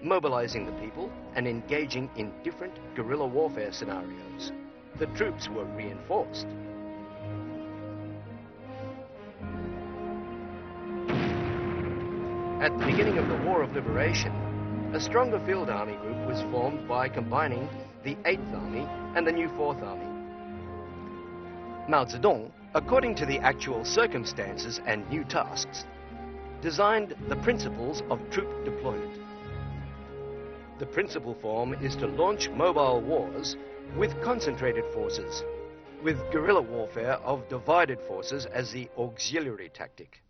mobilizing the people and engaging in different guerrilla warfare scenarios. The troops were reinforced. At the beginning of the War of Liberation, a stronger field army group was formed by combining the 8th Army and the new 4th Army. Mao Zedong, according to the actual circumstances and new tasks, designed the principles of troop deployment. The principal form is to launch mobile wars with concentrated forces, with guerrilla warfare of divided forces as the auxiliary tactic.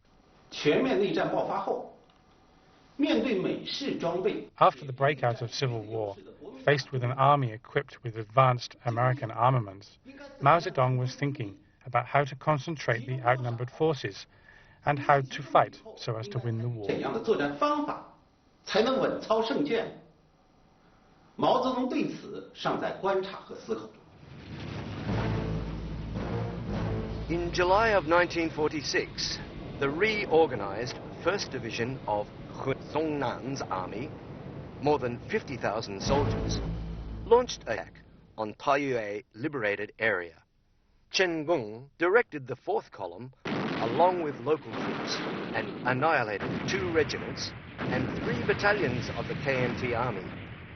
After the breakout of civil war, faced with an army equipped with advanced American armaments, Mao Zedong was thinking about how to concentrate the outnumbered forces and how to fight so as to win the war. In July of 1946, the reorganized 1st Division of Hun Zongnan's army, more than 50,000 soldiers, launched an attack on Taiyue liberated area. Chen Gong directed the 4th column along with local troops and annihilated 2 regiments and 3 battalions of the KMT army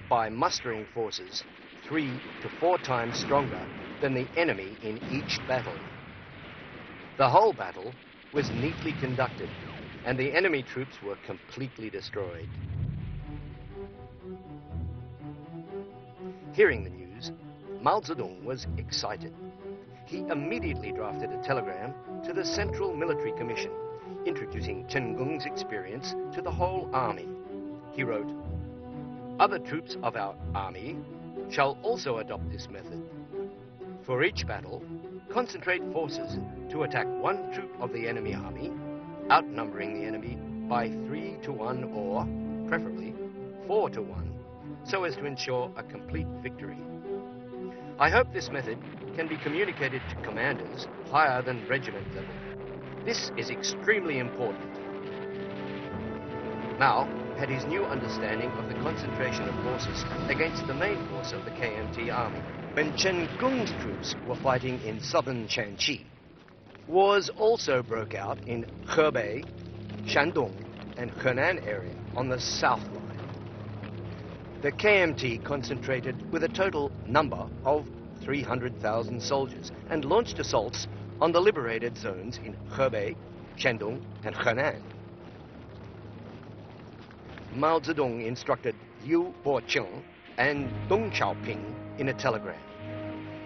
by mustering forces 3 to 4 times stronger than the enemy in each battle. The whole battle was neatly conducted and the enemy troops were completely destroyed. Hearing the news, Mao Zedong was excited. He immediately drafted a telegram to the Central Military Commission, introducing Chen Gong's experience to the whole army. He wrote, "Other troops of our army shall also adopt this method. For each battle, concentrate forces to attack 1 troop of the enemy army, outnumbering the enemy by 3 to 1 or, preferably, 4 to 1, so as to ensure a complete victory. I hope this method can be communicated to commanders higher than regiment level. This is extremely important." Mao had his new understanding of the concentration of forces against the main force of the KMT army. When Chen Gong's troops were fighting in southern Shanxi, wars also broke out in Hebei, Shandong, and Henan area on the south line. The KMT concentrated with a total number of 300,000 soldiers and launched assaults on the liberated zones in Hebei, Shandong, and Henan. Mao Zedong instructed Liu Boqiong and Deng Xiaoping in a telegram.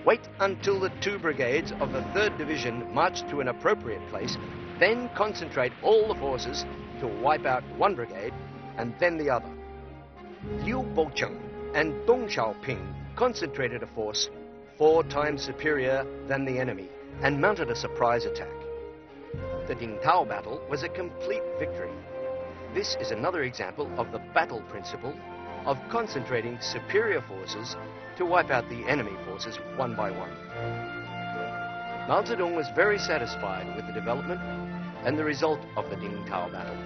Wait until the 2 brigades of the 3rd Division march to an appropriate place, then concentrate all the forces to wipe out 1 brigade and then the other. Liu Boqiong and Deng Xiaoping concentrated a force 4 times superior than the enemy and mounted a surprise attack. The Dingtao battle was a complete victory. This is another example of the battle principle of concentrating superior forces to wipe out the enemy forces 1 by 1. Mao Zedong was very satisfied with the development and the result of the Dingtao battle.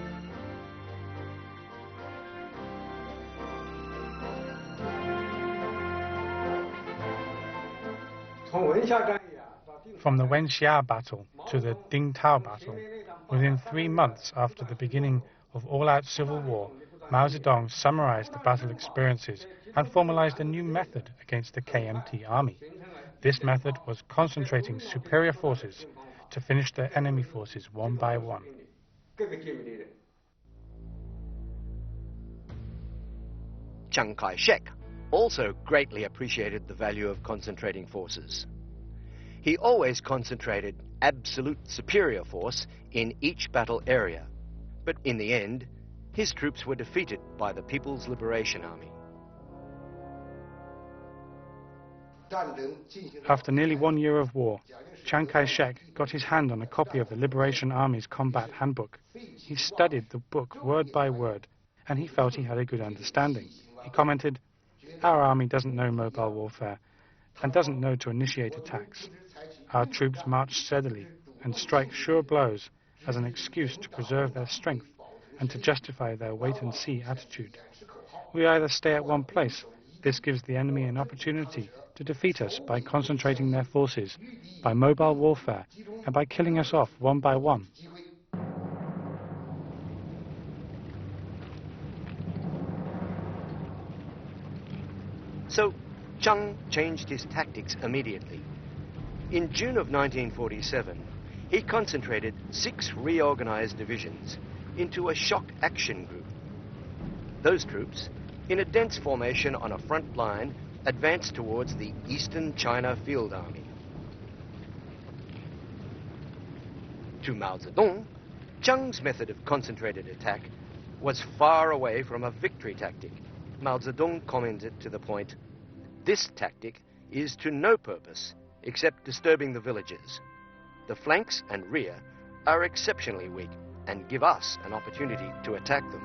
From the Wenxia battle to the Dingtao battle, within 3 months after the beginning of all-out civil war, Mao Zedong summarized the battle experiences and formalized a new method against the KMT army. This method was concentrating superior forces to finish the enemy forces 1 by 1. Chiang Kai-shek also greatly appreciated the value of concentrating forces. He always concentrated absolute superior force in each battle area, but in the end, his troops were defeated by the People's Liberation Army. After nearly 1 year of war, Chiang Kai-shek got his hand on a copy of the Liberation Army's combat handbook. He studied the book word by word, and he felt he had a good understanding. He commented, "Our army doesn't know mobile warfare and doesn't know to initiate attacks. Our troops march steadily and strike sure blows as an excuse to preserve their strength and to justify their wait-and-see attitude. We either stay at one place. This gives the enemy an opportunity to defeat us by concentrating their forces, by mobile warfare, and by killing us off one by one. So Chiang changed his tactics immediately. In June of 1947, he concentrated 6 reorganized divisions into a shock action group. Those troops, in a dense formation on a front line, advanced towards the Eastern China Field Army. To Mao Zedong, Chiang's method of concentrated attack was far away from a victory tactic. Mao Zedong commented to the point, "This tactic is to no purpose except disturbing the villages. The flanks and rear are exceptionally weak and give us an opportunity to attack them."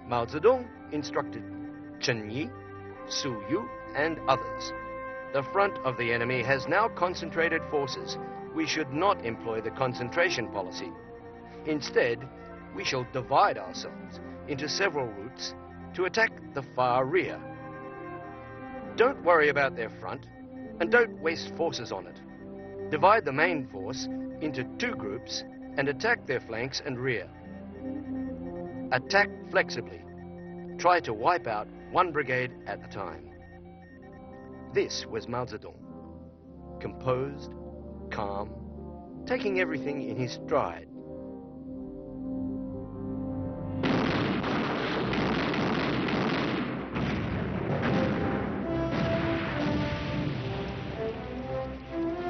Mao Zedong instructed Chen Yi, Su Yu, and others. The front of the enemy has now concentrated forces. We should not employ the concentration policy. Instead, we shall divide ourselves into several routes to attack the far rear. Don't worry about their front, and don't waste forces on it. Divide the main force into 2 groups and attack their flanks and rear. Attack flexibly. Try to wipe out 1 brigade at a time. This was Mao Zedong. Composed, calm, taking everything in his stride.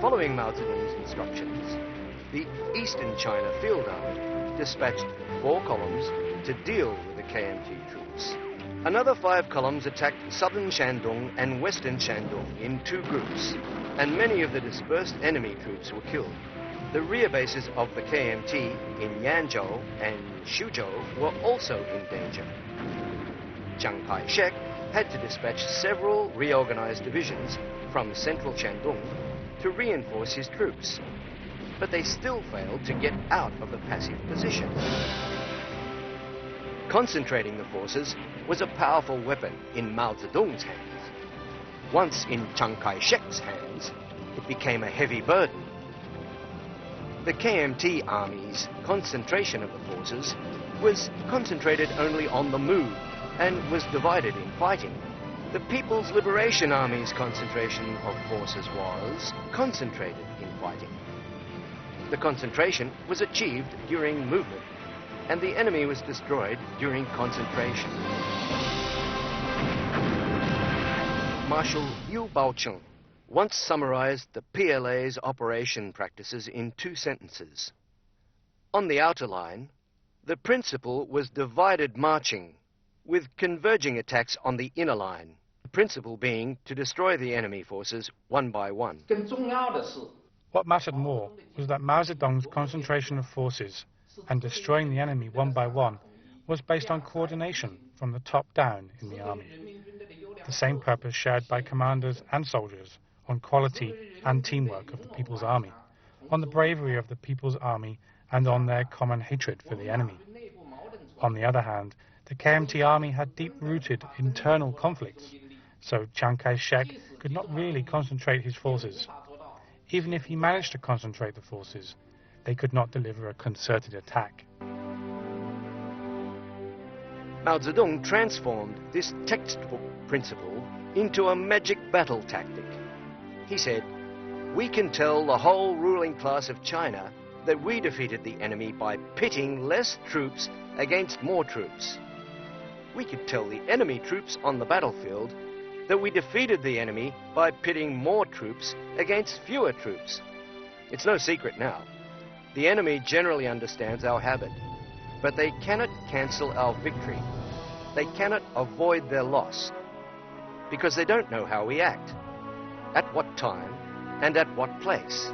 Following Mao Zedong's instructions, the Eastern China Field Army dispatched 4 columns to deal with the KMT troops. Another 5 columns attacked southern Shandong and western Shandong in 2 groups, and many of the dispersed enemy troops were killed. The rear bases of the KMT in Yanzhou and Xuzhou were also in danger. Chiang Kai-shek had to dispatch several reorganized divisions from central Shandong to reinforce his troops, but they still failed to get out of the passive position. Concentrating the forces was a powerful weapon in Mao Zedong's hands. Once in Chiang Kai-shek's hands, it became a heavy burden. The KMT Army's concentration of the forces was concentrated only on the move and was divided in fighting. The People's Liberation Army's concentration of forces was concentrated in fighting. The concentration was achieved during movement, and the enemy was destroyed during concentration. Marshal Liu Baocheng once summarized the PLA's operation practices in 2 sentences. On the outer line, the principle was divided marching, with converging attacks on the inner line, the principle being to destroy the enemy forces one by one. What mattered more was that Mao Zedong's concentration of forces and destroying the enemy one by one was based on coordination from the top down in the army. The same purpose shared by commanders and soldiers on quality and teamwork of the People's Army, on the bravery of the People's Army, and on their common hatred for the enemy. On the other hand, the KMT Army had deep-rooted internal conflicts, so Chiang Kai-shek could not really concentrate his forces. Even if he managed to concentrate the forces, they could not deliver a concerted attack. Mao Zedong transformed this textbook principle into a magic battle tactic. He said, "We can tell the whole ruling class of China that we defeated the enemy by pitting less troops against more troops. We could tell the enemy troops on the battlefield that we defeated the enemy by pitting more troops against fewer troops. It's no secret now. The enemy generally understands our habit, but they cannot cancel our victory. They cannot avoid their loss, because they don't know how we act, at what time, and at what place."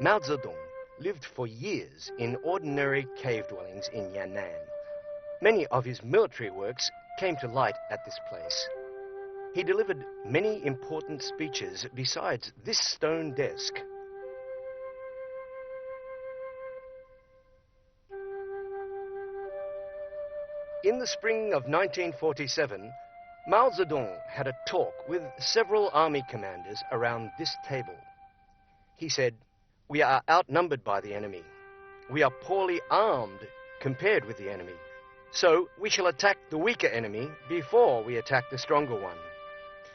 Mao Zedong lived for years in ordinary cave dwellings in Yan'an. Many of his military works came to light at this place. He delivered many important speeches besides this stone desk. In the spring of 1947, Mao Zedong had a talk with several army commanders around this table. He said, "We are outnumbered by the enemy. We are poorly armed compared with the enemy. So we shall attack the weaker enemy before we attack the stronger one.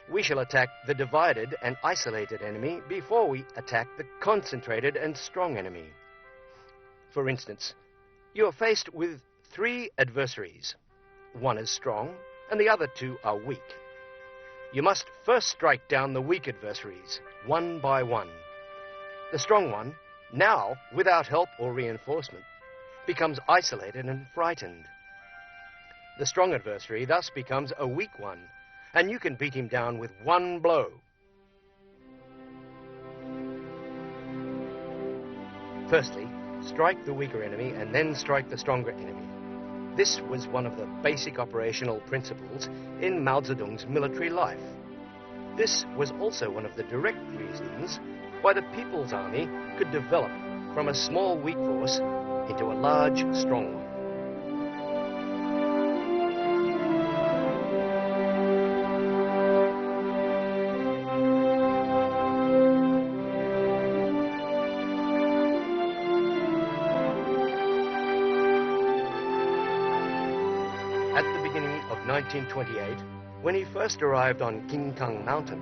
We shall attack the divided and isolated enemy before we attack the concentrated and strong enemy. For instance, you are faced with 3 adversaries. One is strong, and the other 2 are weak. You must first strike down the weak adversaries, one by one. The strong one, now without help or reinforcement, becomes isolated and frightened. The strong adversary thus becomes a weak one, and you can beat him down with one blow." Firstly, strike the weaker enemy and then strike the stronger enemy. This was one of the basic operational principles in Mao Zedong's military life. This was also one of the direct reasons why the People's Army could develop from a small weak force into a large, strong one. At the beginning of 1928, when he first arrived on Kinkang Mountain,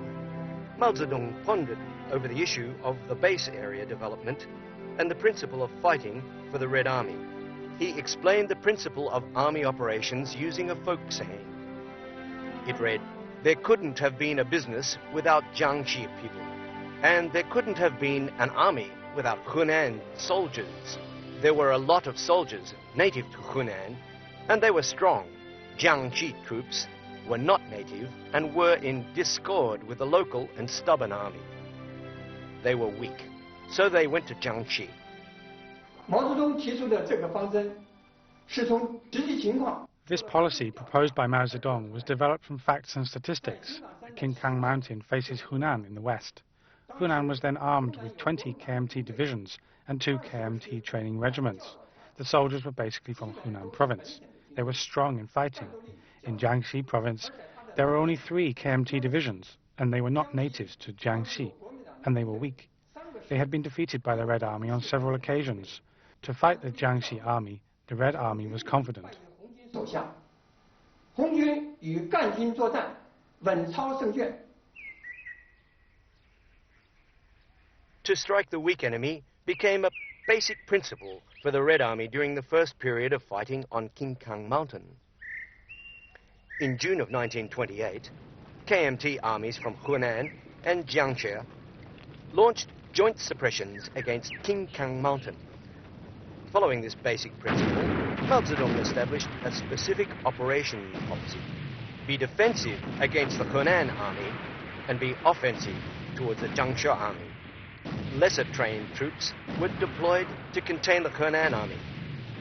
Mao Zedong pondered over the issue of the base area development and the principle of fighting for the Red Army. He explained the principle of army operations using a folk saying. It read, "There couldn't have been a business without Jiangxi people, and there couldn't have been an army without Hunan soldiers. There were a lot of soldiers native to Hunan, and they were strong. Jiangxi troops were not native and were in discord with the local and stubborn army. They were weak, so they went to Jiangxi." 毛泽东提出的这个方针是从实际情况 This policy proposed by Mao Zedong was developed from facts and statistics. The Kinkang Mountain faces Hunan in the west. Hunan was then armed with 20 KMT divisions and 2 KMT training regiments. The soldiers were basically from Hunan province. They were strong in fighting. In Jiangxi province, there were only 3 KMT divisions, and they were not natives to Jiangxi, and they were weak. They had been defeated by the Red Army on several occasions. To fight the Jiangxi army, the Red Army was confident. 手下，红军与赣军作战，稳操胜券。 To strike the weak enemy became a basic principle for the Red Army during the first period of fighting on Kinkang Mountain. In June of 1928, KMT armies from Hunan and Jiangxi launched joint suppressions against Kinkang Mountain. Following this basic principle, Mao Zedong established a specific operation policy: be defensive against the Hunan army and be offensive towards the Jiangxi army. Lesser trained troops were deployed to contain the Hunan army,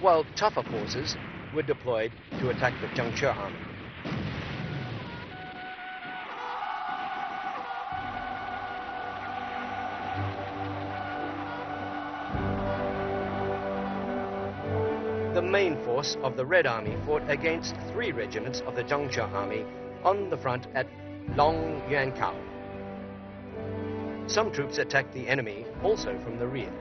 while tougher forces were deployed to attack the Jiangxi army. The main force of the Red Army fought against 3 regiments of the Jiangxi army on the front at Longyuankao. Some troops attacked the enemy also from the rear.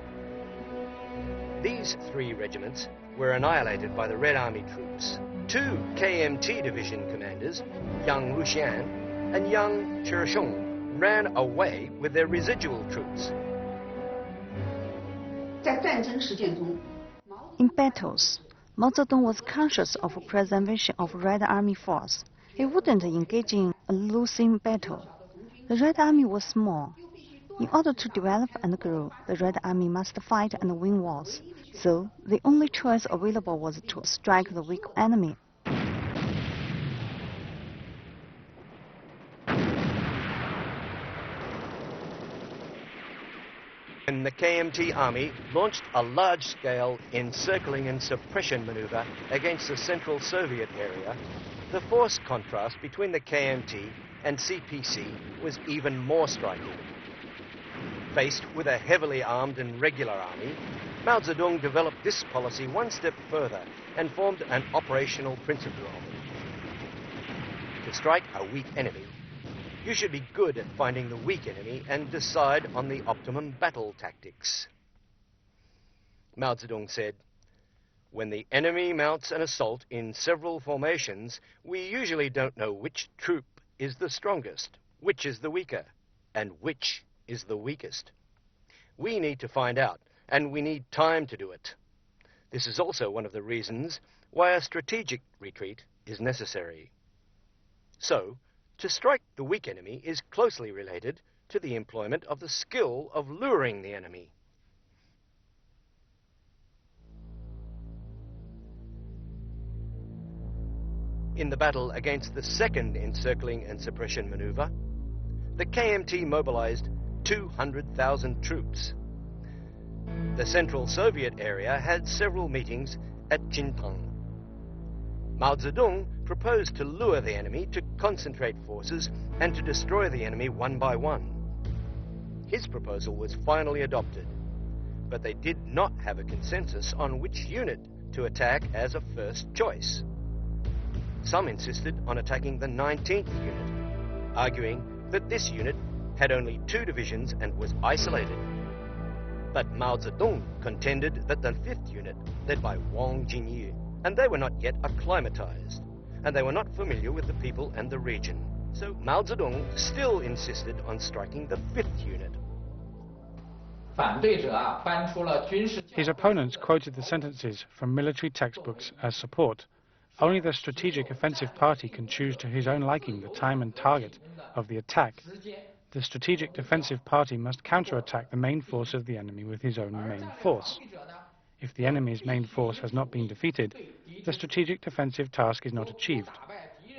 These 3 regiments were annihilated by the Red Army troops. 2 KMT division commanders, Yang Luxian and Yang Chishong, ran away with their residual troops. 在战争实践中， In battles, Mao Zedong was conscious of preservation of Red Army force. He wouldn't engage in a losing battle. The Red Army was small. In order to develop and grow, the Red Army must fight and win wars. So, the only choice available was to strike the weak enemy. When the KMT army launched a large-scale encircling and suppression maneuver against the Central Soviet area, the force contrast between the KMT and CPC was even more striking. Faced with a heavily armed and regular army, Mao Zedong developed this policy one step further and formed an operational principle of it. To strike a weak enemy, you should be good at finding the weak enemy and decide on the optimum battle tactics. Mao Zedong said, "When the enemy mounts an assault in several formations, we usually don't know which troop is the strongest, which is the weaker, and which is the weakest. We need to find out, and we need time to do it. This is also one of the reasons why a strategic retreat is necessary." So, to strike the weak enemy is closely related to the employment of the skill of luring the enemy. In the battle against the second encircling and suppression maneuver, the KMT mobilized 200,000 troops. The Central Soviet area had several meetings at Jintang. Mao Zedong proposed to lure the enemy, to concentrate forces, and to destroy the enemy one by one. His proposal was finally adopted, but they did not have a consensus on which unit to attack as a first choice. Some insisted on attacking the 19th unit, arguing that this unit had only 2 divisions and was isolated. But Mao Zedong contended that the 5th unit, led by Wang Jingyi, and they were not yet acclimatized, and they were not familiar with the people and the region. So Mao Zedong still insisted on striking the 5th unit. His opponents quoted the sentences from military textbooks as support. Only the strategic offensive party can choose to his own liking the time and target of the attack. The strategic defensive party must counterattack the main force of the enemy with his own main force. If the enemy's main force has not been defeated, the strategic defensive task is not achieved.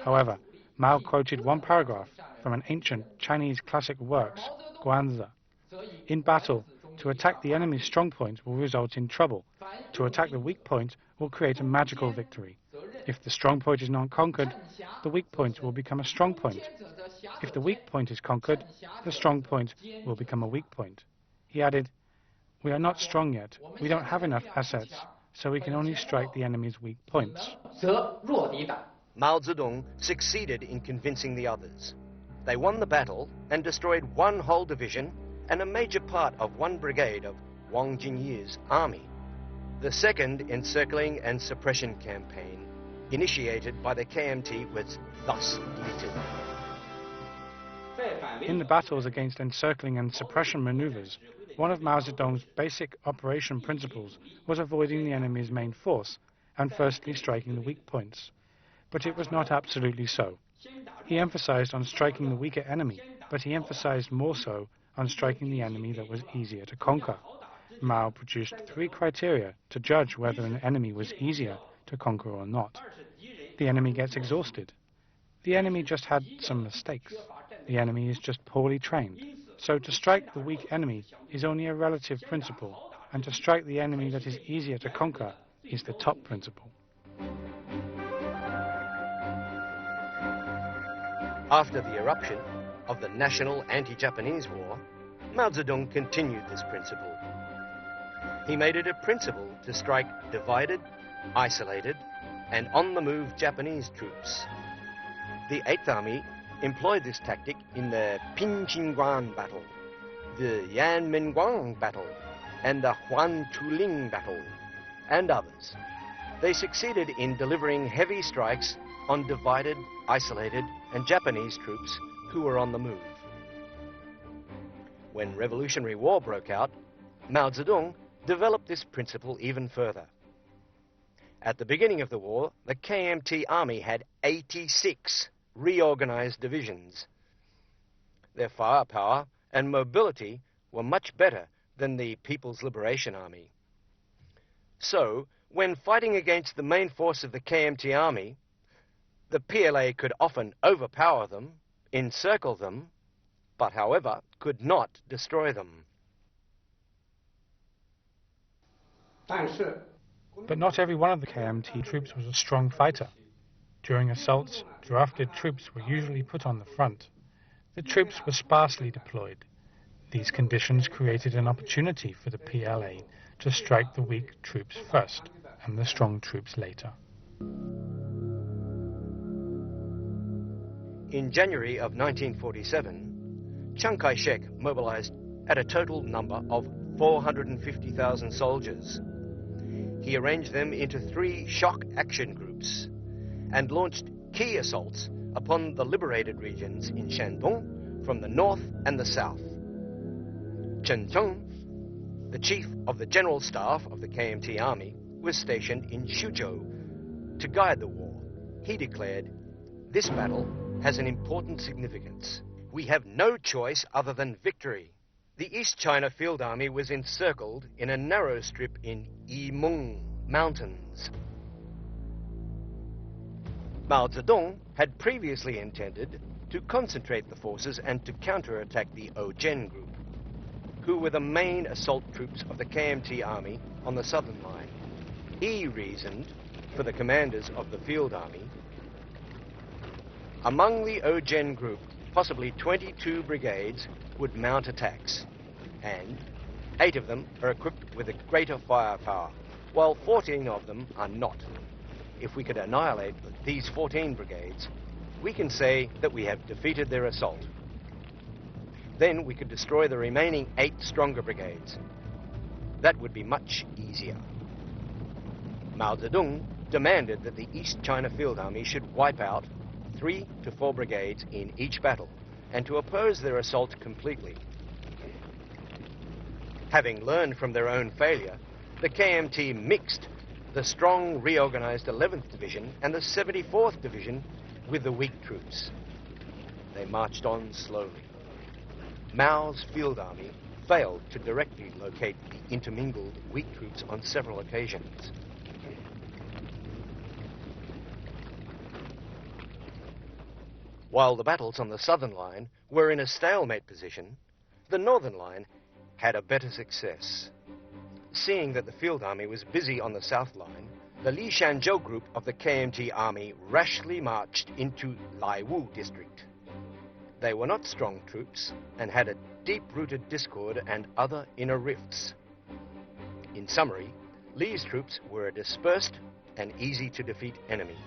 However, Mao quoted one paragraph from an ancient Chinese classic works, Guanzi. In battle, to attack the enemy's strong point will result in trouble. To attack the weak point will create a magical victory. If the strong point is not conquered, the weak point will become a strong point. If the weak point is conquered, the strong point will become a weak point. He added, "We are not strong yet. We don't have enough assets, so we can only strike the enemy's weak points." Mao Zedong succeeded in convincing the others. They won the battle and destroyed one whole division and a major part of one brigade of Wang Jingyi's army. The second encircling and suppression campaign, initiated by the KMT, was thus defeated. In the battles against encircling and suppression maneuvers, one of Mao Zedong's basic operation principles was avoiding the enemy's main force and firstly striking the weak points. But it was not absolutely so. He emphasized on striking the weaker enemy, but he emphasized more so on striking the enemy that was easier to conquer. Mao produced 3 criteria to judge whether an enemy was easier to conquer or not. The enemy gets exhausted. The enemy just had some mistakes. The enemy is just poorly trained. So to strike the weak enemy is only a relative principle, and to strike the enemy that is easier to conquer is the top principle. After the eruption of the National Anti-Japanese War, Mao Zedong continued this principle. He made it a principle to strike divided, isolated, and on-the-move Japanese troops. The 8th Army employed this tactic in the Pinqingguan battle, the Yanmenguang battle, and the Huantuling battle, and others. They succeeded in delivering heavy strikes on divided, isolated, and Japanese troops who were on the move. When Revolutionary War broke out, Mao Zedong developed this principle even further. At the beginning of the war, the KMT army had 86 reorganized divisions. Their firepower and mobility were much better than the People's Liberation Army. So, when fighting against the main force of the KMT army, the PLA could often overpower them, encircle them, but however, could not destroy them. 但是 But not every one of the KMT troops was a strong fighter. During assaults, drafted troops were usually put on the front. The troops were sparsely deployed. These conditions created an opportunity for the PLA to strike the weak troops first and the strong troops later. In January of 1947, Chiang Kai-shek mobilized at a total number of 450,000 soldiers. He arranged them into 3 shock action groups and launched key assaults upon the liberated regions in Shandong from the north and the south. Chen Zheng, the chief of the general staff of the KMT army, was stationed in Xuzhou to guide the war. He declared, "This battle has an important significance. We have no choice other than victory." The East China Field Army was encircled in a narrow strip in Yimeng Mountains. Mao Zedong had previously intended to concentrate the forces and to counterattack the Ojian Group, who were the main assault troops of the KMT army on the southern line. He reasoned for the commanders of the Field Army. Among the Ojian Group, possibly 22 brigades would mount attacks, and 8 of them are equipped with a greater firepower, while 14 of them are not. If we could annihilate these 14 brigades, we can say that we have defeated their assault. Then we could destroy the remaining 8 stronger brigades. That would be much easier. Mao Zedong demanded that the East China Field Army should wipe out 3 to 4 brigades in each battle, and to oppose their assault completely. Having learned from their own failure, the KMT mixed the strong reorganized 11th Division and the 74th Division with the weak troops. They marched on slowly. Mao's Field Army failed to directly locate the intermingled weak troops on several occasions. While the battles on the southern line were in a stalemate position, the northern line had a better success. Seeing that the Field Army was busy on the south line, the Li Shanzhou group of the KMT army rashly marched into Laiwu district. They were not strong troops and had a deep-rooted discord and other inner rifts. In summary, Li's troops were a dispersed and easy-to-defeat enemy.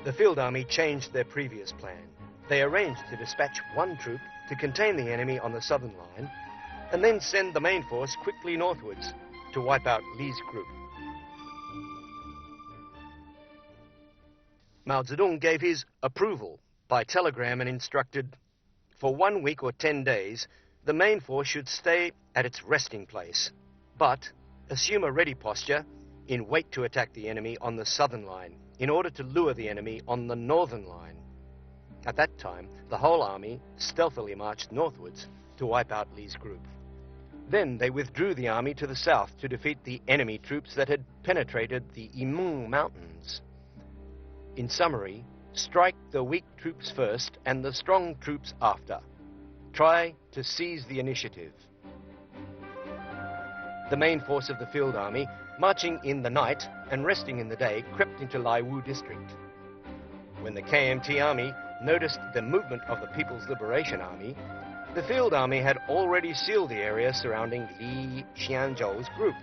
The Field Army changed their previous plan. They arranged to dispatch 1 troop to contain the enemy on the southern line, and then send the main force quickly northwards to wipe out Li's group. Mao Zedong gave his approval by telegram and instructed, for 1 week or 10 days, the main force should stay at its resting place, but assume a ready posture in wait to attack the enemy on the southern line, in order to lure the enemy on the northern line. At that time, the whole army stealthily marched northwards to wipe out Li's group. Then they withdrew the army to the south to defeat the enemy troops that had penetrated the Yimeng Mountains. In summary, strike the weak troops first and the strong troops after. Try to seize the initiative. The main force of the Field Army, marching in the night and resting in the day, crept into Laiwu district. When the KMT army noticed the movement of the People's Liberation Army, the Field Army had already sealed the area surrounding Li Xianzhou's group.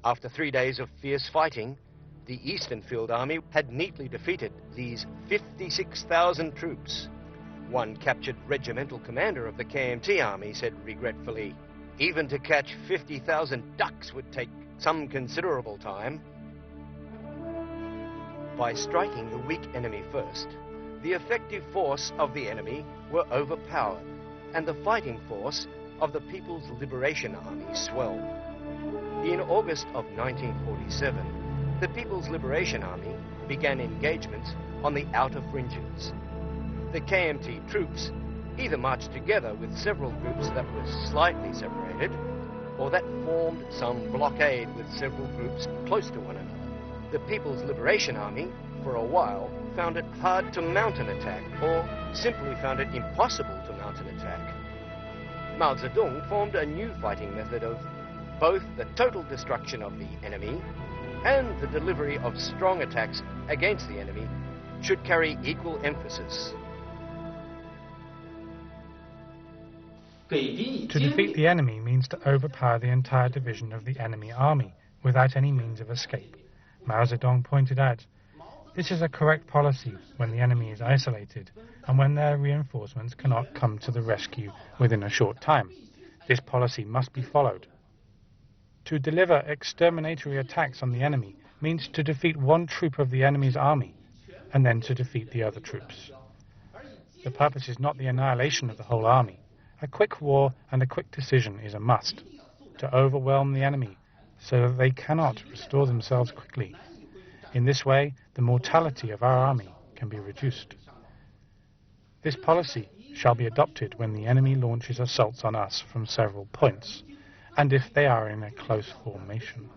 After 3 days of fierce fighting, the Eastern Field Army had neatly defeated these 56,000 troops. One captured regimental commander of the KMT army said regretfully, "Even to catch 50,000 ducks would take some considerable time." By striking the weak enemy first, the effective force of the enemy were overpowered, and the fighting force of the People's Liberation Army swelled. In August of 1947, the People's Liberation Army began engagements on the outer fringes. The KMT troops, either marched together with several groups that were slightly separated, or that formed some blockade with several groups close to one another. The People's Liberation Army, for a while, found it hard to mount an attack, or simply found it impossible to mount an attack. Mao Zedong formed a new fighting method of both the total destruction of the enemy and the delivery of strong attacks against the enemy should carry equal emphasis. To defeat the enemy means to overpower the entire division of the enemy army without any means of escape. Mao Zedong pointed out, this is a correct policy when the enemy is isolated and when their reinforcements cannot come to the rescue within a short time. This policy must be followed. To deliver exterminatory attacks on the enemy means to defeat one troop of the enemy's army and then to defeat the other troops. The purpose is not the annihilation of the whole army. A quick war and a quick decision is a must, to overwhelm the enemy so that they cannot restore themselves quickly. In this way, the mortality of our army can be reduced. This policy shall be adopted when the enemy launches assaults on us from several points, and if they are in a close formation.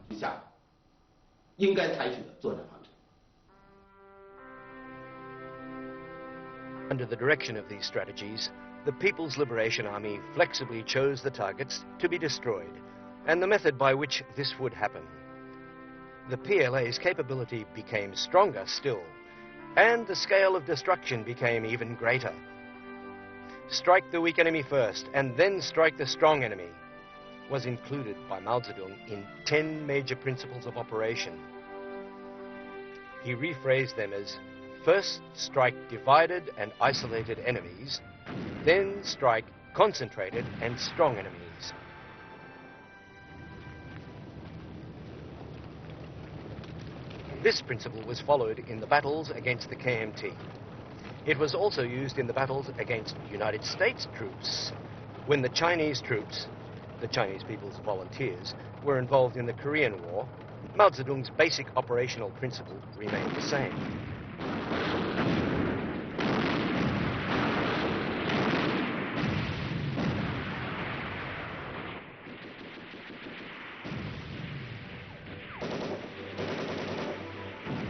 Under the direction of these strategies, the People's Liberation Army flexibly chose the targets to be destroyed, and the method by which this would happen. The PLA's capability became stronger still, and the scale of destruction became even greater. Strike the weak enemy first, and then strike the strong enemy, was included by Mao Zedong in 10 major principles of operation. He rephrased them as, first strike divided and isolated enemies, then strike concentrated and strong enemies. This principle was followed in the battles against the KMT. It was also used in the battles against United States troops. When the Chinese troops, the Chinese People's Volunteers, were involved in the Korean War, Mao Zedong's basic operational principle remained the same.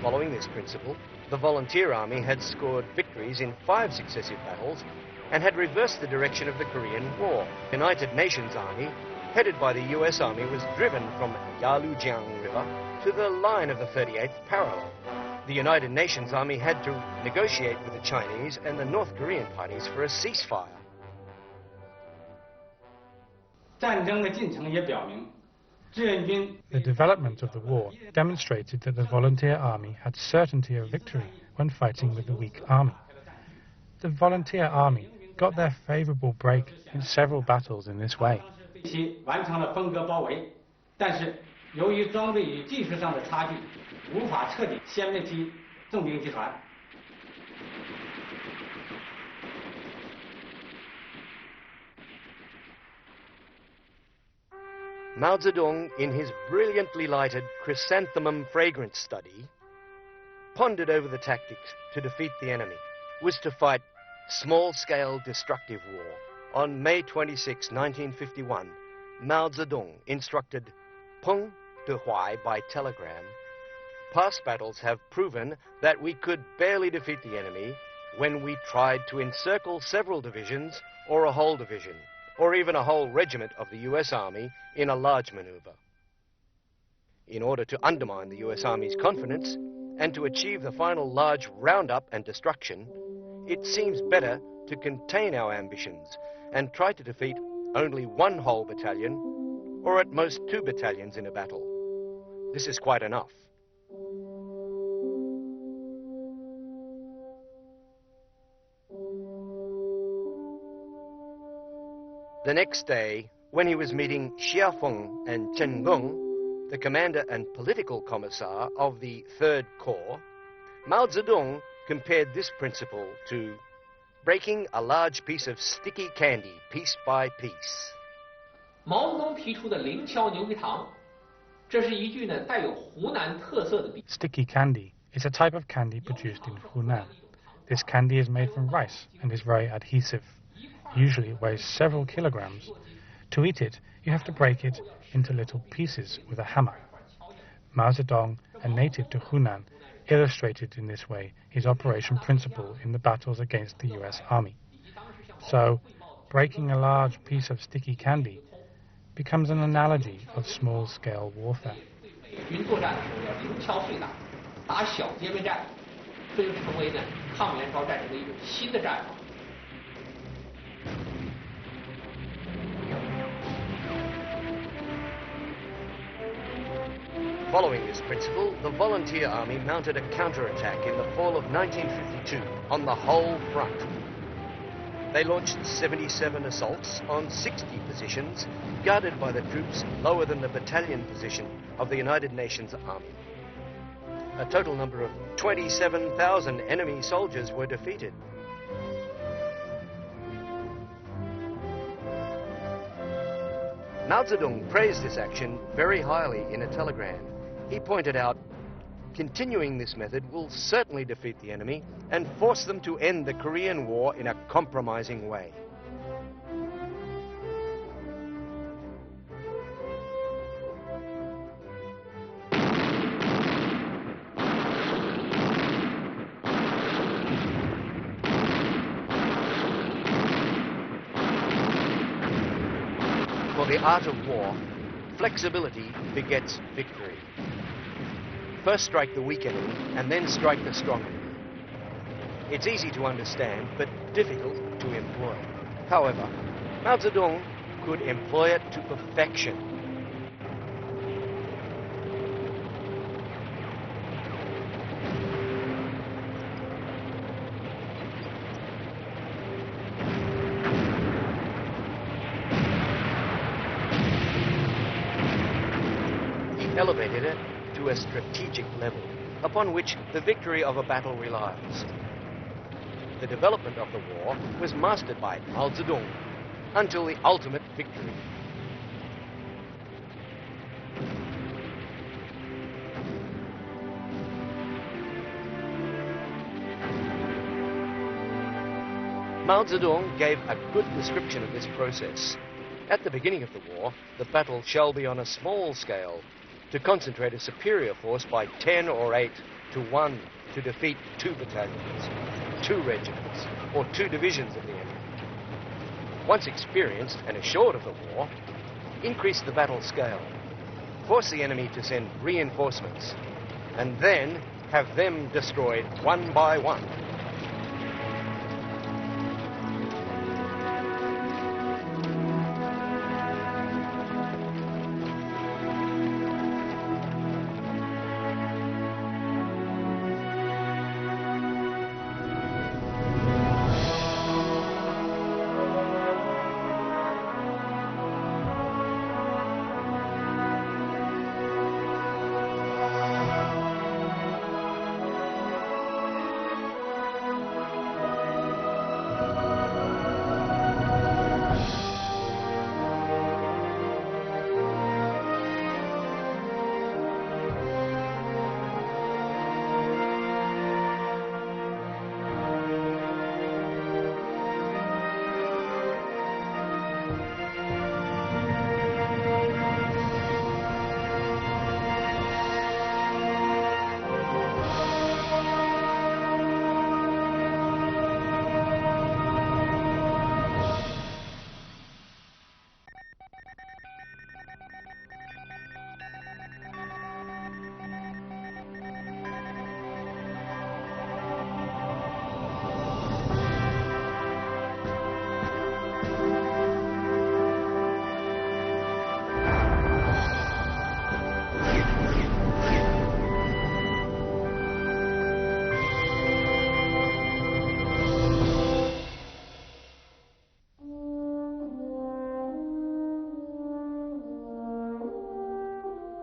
Following this principle, the Volunteer Army had scored victories in 5 successive battles and had reversed the direction of the Korean War. The United Nations Army, headed by the US Army, was driven from Yalujiang River to the line of the 38th parallel. The United Nations Army had to negotiate with the Chinese and the North Korean parties for a ceasefire. The development of the war demonstrated that the Volunteer Army had certainty of victory when fighting with the weak army. The Volunteer Army got their favorable break in several battles in this way. Mao Zedong, in his brilliantly lighted chrysanthemum fragrance study, pondered over the tactics to defeat the enemy, was to fight small-scale destructive war. On May 26, 1951, Mao Zedong instructed Peng Dehuai by telegram, "Past battles have proven that we could barely defeat the enemy when we tried to encircle several divisions or a whole division, or even a whole regiment of the US Army in a large maneuver. In order to undermine the US Army's confidence and to achieve the final large roundup and destruction, it seems better to contain our ambitions and try to defeat only one whole battalion or at most 2 battalions in a battle. This is quite enough." The next day, when he was meeting Xia Feng and Chen Gong, the commander and political commissar of the 3rd Corps, Mao Zedong compared this principle to breaking a large piece of sticky candy piece by piece. 毛泽东提出的零敲牛皮糖，这是一句带有湖南特色的比。 Sticky candy is a type of candy produced in Hunan. This candy is made from rice and is very adhesive. Usually it weighs several kilograms. To eat it, you have to break it into little pieces with a hammer. Mao Zedong, a native to Hunan, illustrated in this way his operation principle in the battles against the US Army. So, breaking a large piece of sticky candy becomes an analogy of small-scale warfare. 军作战的时候要零敲碎打，打小歼灭战，这就成为呢抗元朝战争的一种新的战法。 Following this principle, the Volunteer Army mounted a counterattack in the fall of 1952 on the whole front. They launched 77 assaults on 60 positions, guarded by the troops lower than the battalion position of the United Nations Army. A total number of 27,000 enemy soldiers were defeated. Mao Zedong praised this action very highly in a telegram. He pointed out, continuing this method will certainly defeat the enemy and force them to end the Korean War in a compromising way. For the art of war, flexibility begets victory. First strike the weak enemy, and then strike the strong enemy. It's easy to understand, but difficult to employ. However, Mao Zedong could employ it to perfection. He elevated it to a strategic level, upon which the victory of a battle relies. The development of the war was mastered by Mao Zedong until the ultimate victory. Mao Zedong gave a good description of this process. At the beginning of the war, the battle shall be on a small scale, to concentrate a superior force by 10 or 8 to 1 to defeat 2 battalions, 2 regiments, or 2 divisions of the enemy. Once experienced and assured of the war, increase the battle scale, force the enemy to send reinforcements, and then have them destroyed one by one.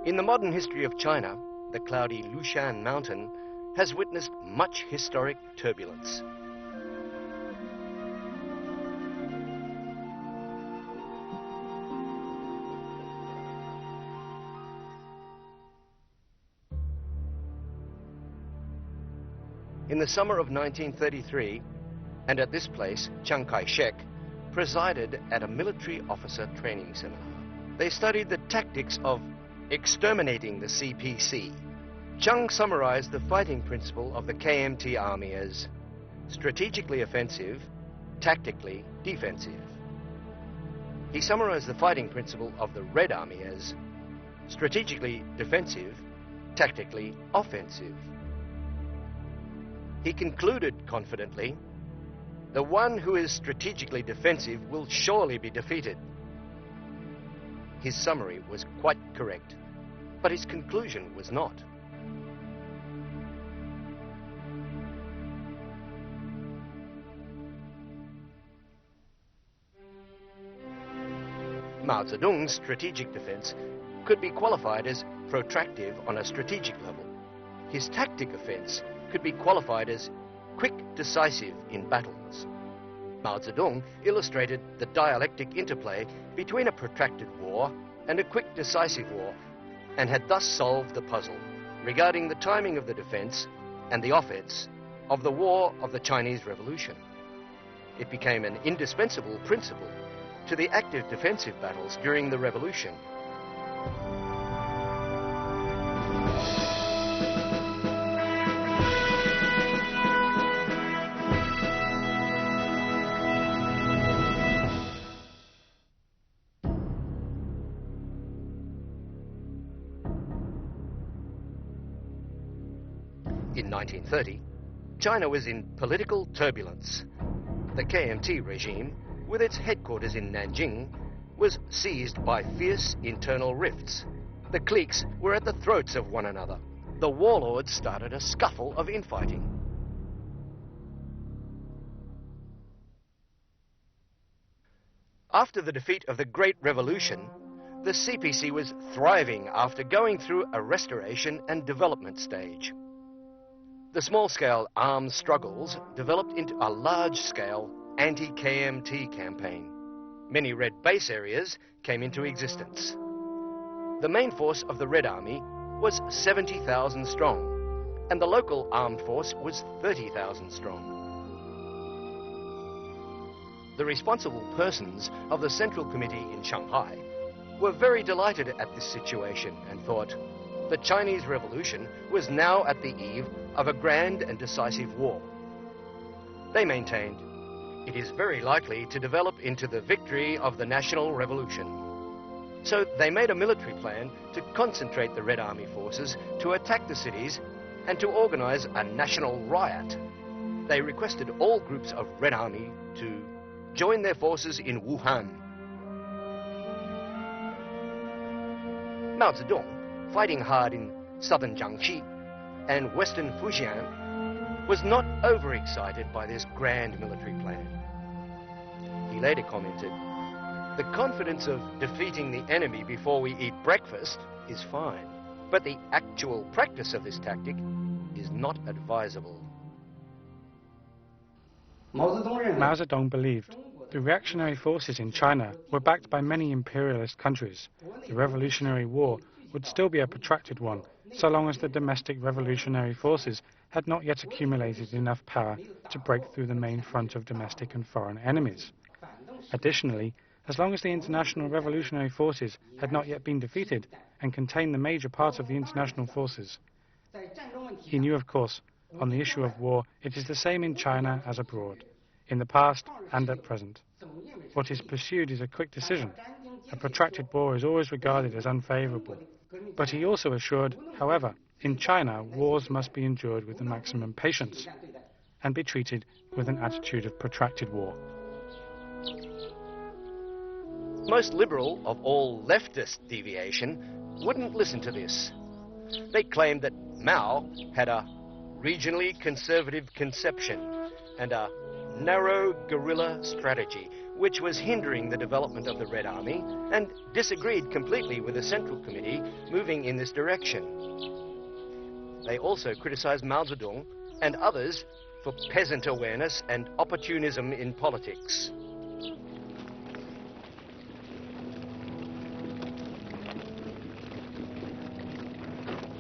In the modern history of China, the cloudy Lushan Mountain has witnessed much historic turbulence. In the summer of 1933, and at this place, Chiang Kai-shek, presided at a military officer training seminar. They studied the tactics of exterminating the CPC. Chiang summarized the fighting principle of the KMT army as strategically offensive, tactically defensive. He summarized the fighting principle of the Red Army as strategically defensive, tactically offensive. He concluded confidently, "The one who is strategically defensive will surely be defeated." His summary was quite correct, but his conclusion was not. Mao Zedong's strategic defense could be qualified as protractive on a strategic level. His tactic offense could be qualified as quick, decisive in battles. Mao Zedong illustrated the dialectic interplay between a protracted war and a quick, decisive war, and had thus solved the puzzle regarding the timing of the defense and the offense of the War of the Chinese Revolution. It became an indispensable principle to the active defensive battles during the revolution. In 1930, China was in political turbulence. The KMT regime, with its headquarters in Nanjing, was seized by fierce internal rifts. The cliques were at the throats of one another. The warlords started a scuffle of infighting. After the defeat of the Great Revolution, the CPC was thriving after going through a restoration and development stage. The small-scale armed struggles developed into a large-scale anti-KMT campaign. Many Red base areas came into existence. The main force of the Red Army was 70,000 strong, and the local armed force was 30,000 strong. The responsible persons of the Central Committee in Shanghai were very delighted at this situation and thought the Chinese Revolution was now at the eve of a grand and decisive war. They maintained it is very likely to develop into the victory of the National Revolution. So they made a military plan to concentrate the Red Army forces to attack the cities and to organize a national riot. They requested all groups of Red Army to join their forces in Wuhan. Mao Zedong, fighting hard in southern Jiangxi and western Fujian, was not overexcited by this grand military plan. He later commented, "The confidence of defeating the enemy before we eat breakfast is fine, but the actual practice of this tactic is not advisable." Mao Zedong believed the reactionary forces in China were backed by many imperialist countries. The Revolutionary War would still be a protracted one, so long as the domestic revolutionary forces had not yet accumulated enough power to break through the main front of domestic and foreign enemies. Additionally, as long as the international revolutionary forces had not yet been defeated and contained the major parts of the international forces. He knew, of course, on the issue of war, it is the same in China as abroad, in the past and at present. What is pursued is a quick decision. A protracted war is always regarded as unfavorable. But he also assured, however, in China, wars must be endured with the maximum patience and be treated with an attitude of protracted war. Most liberal of all leftist deviation wouldn't listen to this. They claimed that Mao had a regionally conservative conception and a narrow guerrilla strategy, which was hindering the development of the Red Army, and disagreed completely with the Central Committee moving in this direction. They also criticized Mao Zedong and others for peasant awareness and opportunism in politics.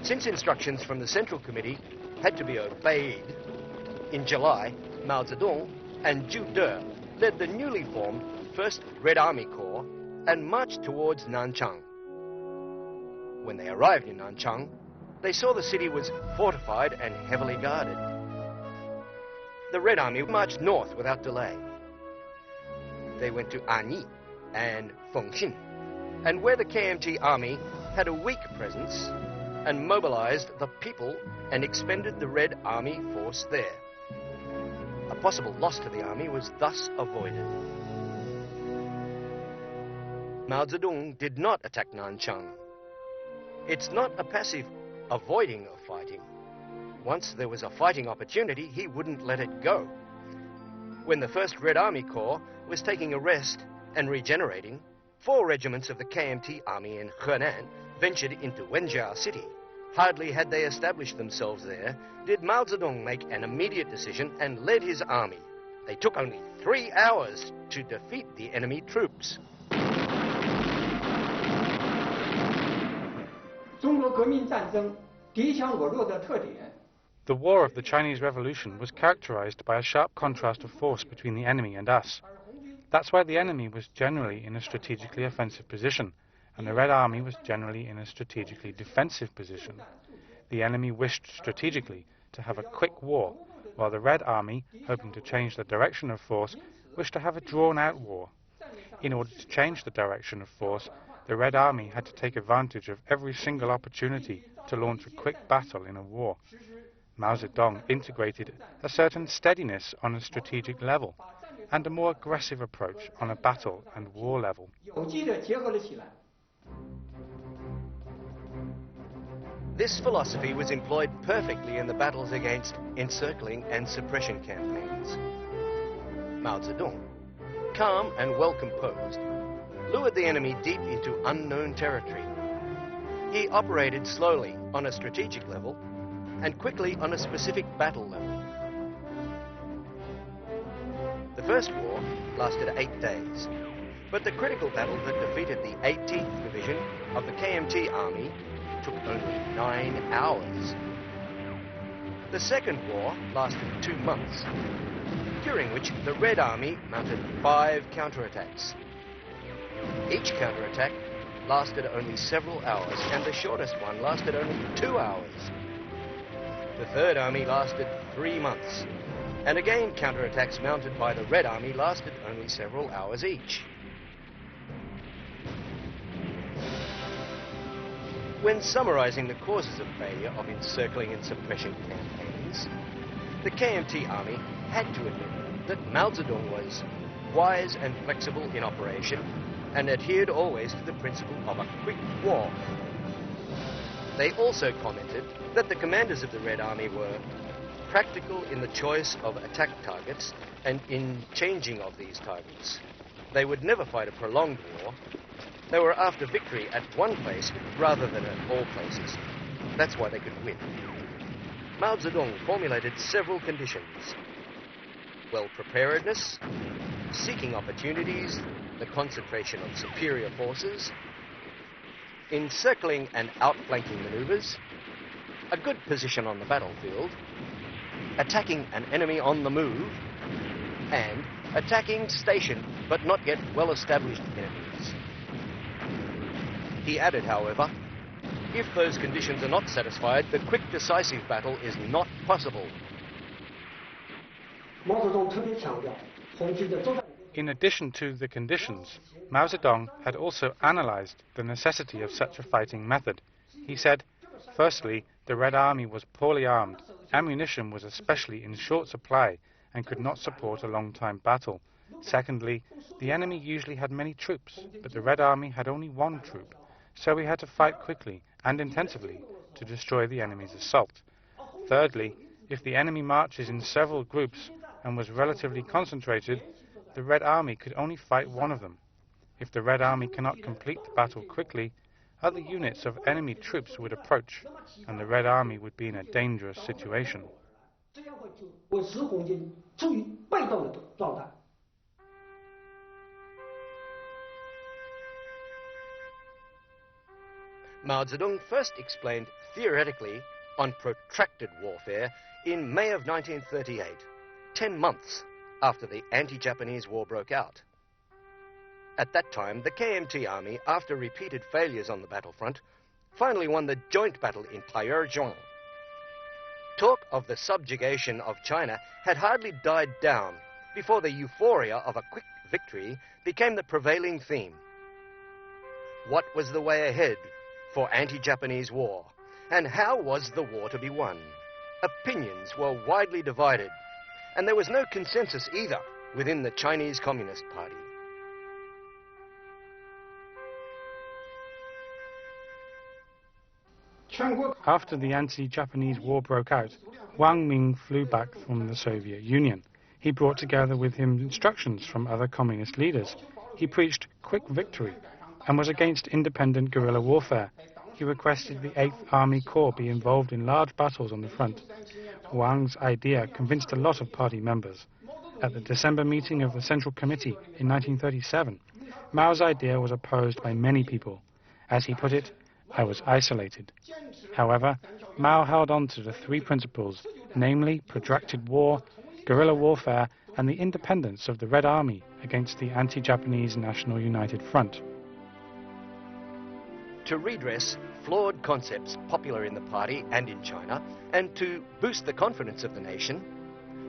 Since instructions from the Central Committee had to be obeyed, in July, Mao Zedong and Zhu De led the newly formed 1st Red Army Corps and marched towards Nanchang. When they arrived in Nanchang, they saw the city was fortified and heavily guarded. The Red Army marched north without delay. They went to Anyi and Fengxin, and where the KMT army had a weak presence, and mobilized the people and expended the Red Army force there. A possible loss to the army was thus avoided. Mao Zedong did not attack Nanchang. It's not a passive avoiding of fighting. Once there was a fighting opportunity, he wouldn't let it go. When the 1st Red Army Corps was taking a rest and regenerating, 4 regiments of the KMT army in Henan ventured into Wenjia city. Hardly had they established themselves there, did Mao Zedong make an immediate decision and led his army. They took only 3 hours to defeat the enemy troops. The War of the Chinese Revolution was characterized by a sharp contrast of force between the enemy and us. That's why the enemy was generally in a strategically offensive position, and the Red Army was generally in a strategically defensive position. The enemy wished strategically to have a quick war, while the Red Army, hoping to change the direction of force, wished to have a drawn-out war. In order to change the direction of force, the Red Army had to take advantage of every single opportunity to launch a quick battle in a war. Mao Zedong integrated a certain steadiness on a strategic level and a more aggressive approach on a battle and war level. This philosophy was employed perfectly in the battles against encircling and suppression campaigns. Mao Zedong, calm and well composed, lured the enemy deep into unknown territory. He operated slowly on a strategic level and quickly on a specific battle level. The first war lasted 8 days, but the critical battle that defeated the 18th Division of the KMT Army took only 9 hours. The second war lasted 2 months, during which the Red Army mounted 5 counterattacks. Each counterattack lasted only several hours, and the shortest one lasted only 2 hours. The Third Army lasted 3 months, and again counterattacks mounted by the Red Army lasted only several hours each. When summarizing the causes of failure of encircling and suppression campaigns, the KMT Army had to admit that Mao Zedong was wise and flexible in operation and adhered always to the principle of a quick war. They also commented that the commanders of the Red Army were practical in the choice of attack targets and in changing of these targets. They would never fight a prolonged war. They were after victory at one place rather than at all places. That's why they could win. Mao Zedong formulated several conditions: well-preparedness, seeking opportunities, the concentration of superior forces, encircling and outflanking maneuvers, a good position on the battlefield, attacking an enemy on the move, and attacking stationed but not yet well-established enemies. He added, however, if those conditions are not satisfied, the quick, decisive battle is not possible. In addition to the conditions, Mao Zedong had also analyzed the necessity of such a fighting method. He said, firstly, the Red Army was poorly armed, ammunition was especially in short supply and could not support a long-time battle. Secondly, the enemy usually had many troops, but the Red Army had only 1 troop, so we had to fight quickly and intensively to destroy the enemy's assault. Thirdly, if the enemy marches in several groups and was relatively concentrated, the Red Army could only fight one of them. If the Red Army cannot complete the battle quickly, other units of enemy troops would approach, and the Red Army would be in a dangerous situation. Mao Zedong first explained theoretically on protracted warfare in May of 1938, 10 months after the anti-Japanese war broke out. At that time, the KMT army, after repeated failures on the battlefront, finally won the joint battle in Taiyuan. Talk of the subjugation of China had hardly died down before the euphoria of a quick victory became the prevailing theme. What was the way ahead for anti-Japanese war, and how was the war to be won? Opinions were widely divided, and there was no consensus either within the Chinese Communist Party. After the anti-Japanese war broke out, Wang Ming flew back from the Soviet Union. He brought together with him instructions from other communist leaders. He preached quick victory and was against independent guerrilla warfare. He requested the 8th Army Corps be involved in large battles on the front. Wang's idea convinced a lot of party members. At the December meeting of the Central Committee in 1937, Mao's idea was opposed by many people. As he put it, "I was isolated." However, Mao held on to the 3 principles, namely protracted war, guerrilla warfare, and the independence of the Red Army against the anti-Japanese National United Front. To redress flawed concepts popular in the party and in China, and to boost the confidence of the nation,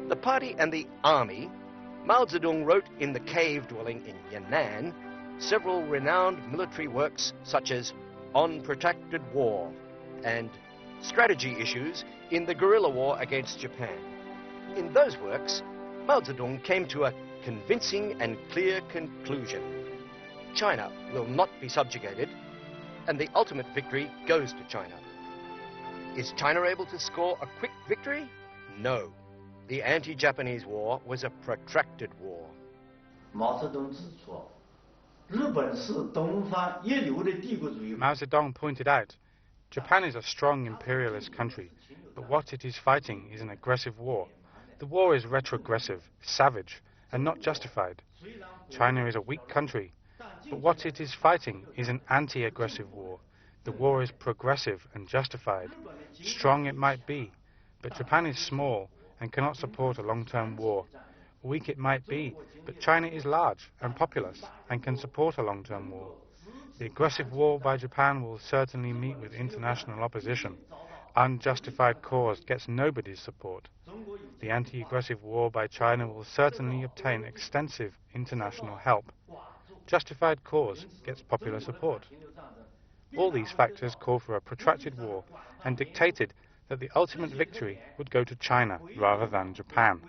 the party and the army, Mao Zedong wrote in the cave dwelling in Yan'an several renowned military works such as On Protracted War and Strategy Issues in the Guerrilla War Against Japan. In those works, Mao Zedong came to a convincing and clear conclusion. China will not be subjugated, and the ultimate victory goes to China. Is China able to score a quick victory? No. The anti-Japanese war was a protracted war. Mao Zedong pointed out, Japan is a strong imperialist country, but what it is fighting is an aggressive war. The war is retrogressive, savage, and not justified. China is a weak country, but what it is fighting is an anti-aggressive war. The war is progressive and justified. Strong it might be, but Japan is small and cannot support a long-term war. Weak it might be, but China is large and populous and can support a long-term war. The aggressive war by Japan will certainly meet with international opposition. Unjustified cause gets nobody's support. The anti-aggressive war by China will certainly obtain extensive international help. Justified cause gets popular support. All these factors call for a protracted war and dictated that the ultimate victory would go to China rather than Japan.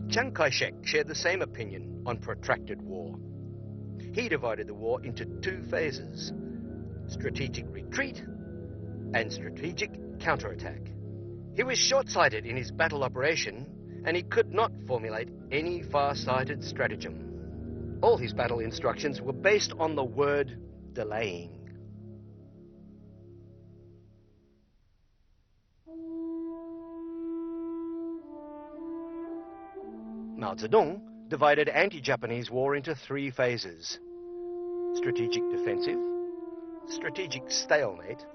Chiang Kai-shek shared the same opinion on protracted war. He divided the war into 2 phases: strategic retreat and strategic counterattack. He was short-sighted in his battle operation, and he could not formulate any far-sighted stratagem. All his battle instructions were based on the word delaying. Mao Zedong divided anti-Japanese war into 3 phases: strategic defensive, strategic stalemate,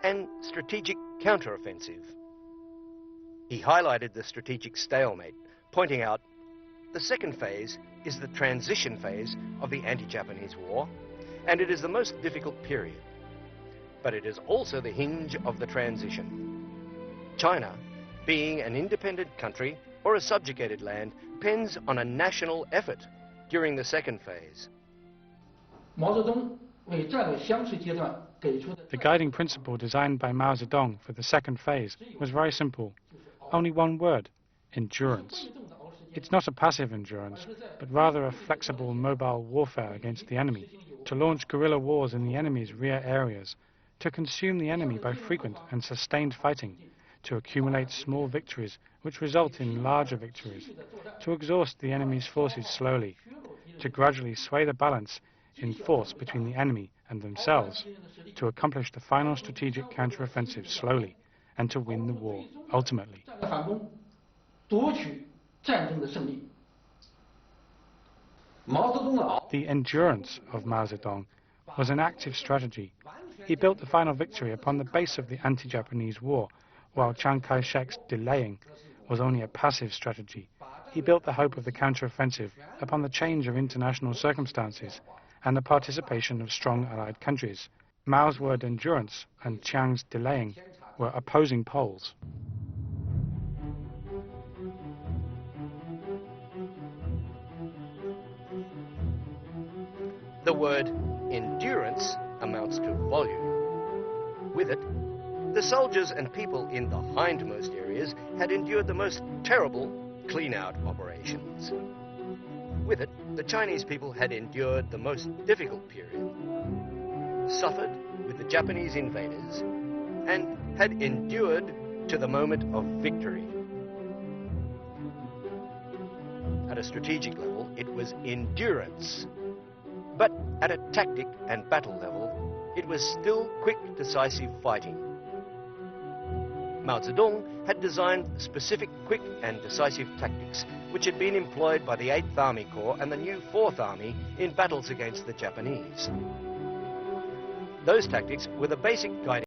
and strategic counteroffensive. He highlighted the strategic stalemate, pointing out the second phase is the transition phase of the anti-Japanese war, and it is the most difficult period. But it is also the hinge of the transition. China, being an independent country or a subjugated land, depends on a national effort during the second phase. The guiding principle designed by Mao Zedong for the second phase was very simple. Only one word: endurance. It's not a passive endurance, but rather a flexible, mobile warfare against the enemy, to launch guerrilla wars in the enemy's rear areas, to consume the enemy by frequent and sustained fighting, to accumulate small victories which result in larger victories, to exhaust the enemy's forces slowly, to gradually sway the balance in force between the enemy and themselves, to accomplish the final strategic counteroffensive slowly, and to win the war ultimately. The endurance of Mao Zedong was an active strategy. He built the final victory upon the base of the anti-Japanese war, while Chiang Kai-shek's delaying was only a passive strategy. He built the hope of the counter-offensive upon the change of international circumstances and the participation of strong allied countries. Mao's word endurance and Chiang's delaying were opposing poles. The word endurance amounts to volume. With it, the soldiers and people in the hindmost areas had endured the most terrible clean-out operations. With it, the Chinese people had endured the most difficult period, suffered with the Japanese invaders, and had endured to the moment of victory. At a strategic level, it was endurance. But at a tactic and battle level, it was still quick, decisive fighting. Mao Zedong had designed specific quick and decisive tactics which had been employed by the 8th Army Corps and the new 4th Army in battles against the Japanese. Those tactics were the basic guiding